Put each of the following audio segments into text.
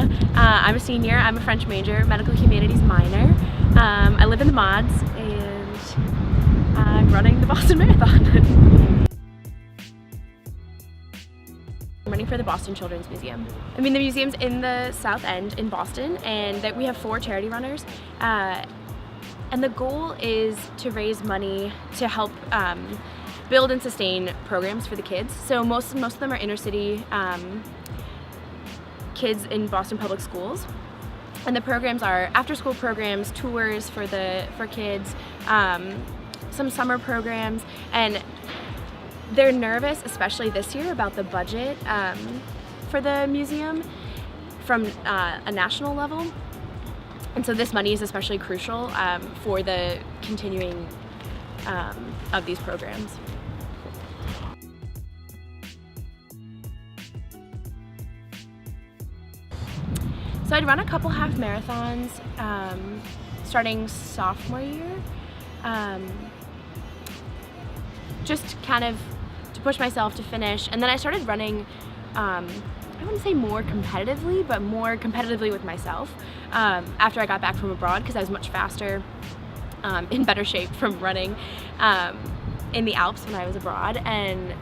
Hannah. I'm a senior. I'm a French major, medical humanities minor. I live in the Mods, and I'm running the Boston Marathon. I'm running for the Boston Children's Museum. I mean, the museum's in the South End in Boston, and that we have 4 charity runners. And the goal is to raise money to help build and sustain programs for the kids. So most of them are inner city kids in Boston public schools. And the programs are after-school programs, tours for kids, some summer programs, and they're nervous, especially this year, about the budget for the museum from a national level. And so this money is especially crucial for the continuing of these programs. So I'd run a couple half marathons starting sophomore year, just kind of to push myself to finish. And then I started running, I wouldn't say more competitively, but more competitively with myself after I got back from abroad, because I was much faster, in better shape from running in the Alps when I was abroad. And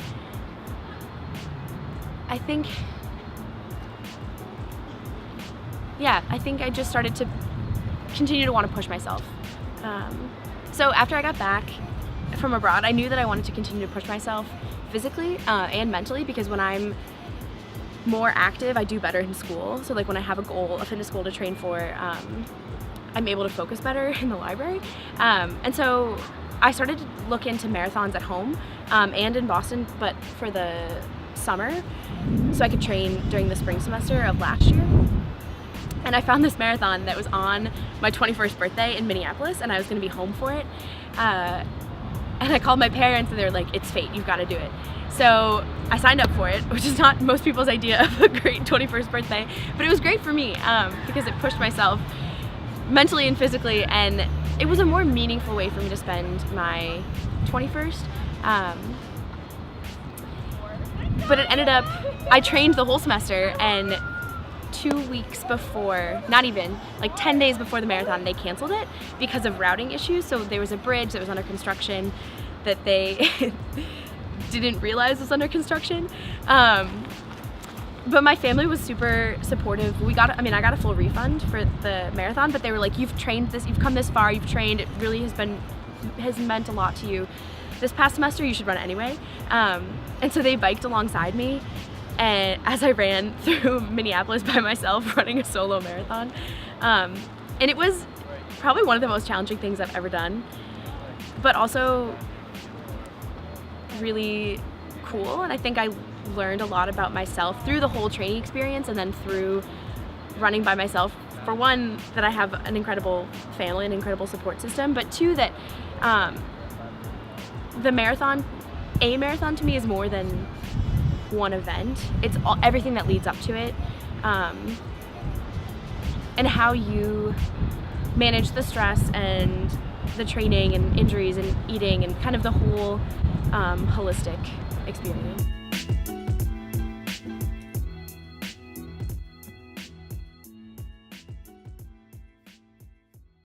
I think I just started to continue to want to push myself. So after I got back from abroad, I knew that I wanted to continue to push myself physically and mentally, because when I'm more active, I do better in school. So like when I have a goal, a fitness goal to train for, I'm able to focus better in the library. And so I started to look into marathons at home and in Boston, but for the summer, so I could train during the spring semester of last year. And I found this marathon that was on my 21st birthday in Minneapolis, and I was going to be home for it. And I called my parents, and they were like, "It's fate, you've got to do it." So I signed up for it, which is not most people's idea of a great 21st birthday, but it was great for me because it pushed myself mentally and physically, and it was a more meaningful way for me to spend my 21st. But it ended up, I trained the whole semester, and 2 weeks before, not even, like 10 days before the marathon, they canceled it because of routing issues. So there was a bridge that was under construction that they didn't realize was under construction. But my family was super supportive. I got a full refund for the marathon, but they were like, "You've trained this, you've come this far, you've trained, it really has meant a lot to you. This past semester, you should run it anyway." And so they biked alongside me, and as I ran through Minneapolis by myself, running a solo marathon. And it was probably one of the most challenging things I've ever done, but also really cool. And I think I learned a lot about myself through the whole training experience, and then through running by myself. For one, that I have an incredible family, an incredible support system, but two, that a marathon to me is more than one event. It's everything that leads up to it, and how you manage the stress and the training and injuries and eating and kind of the whole holistic experience.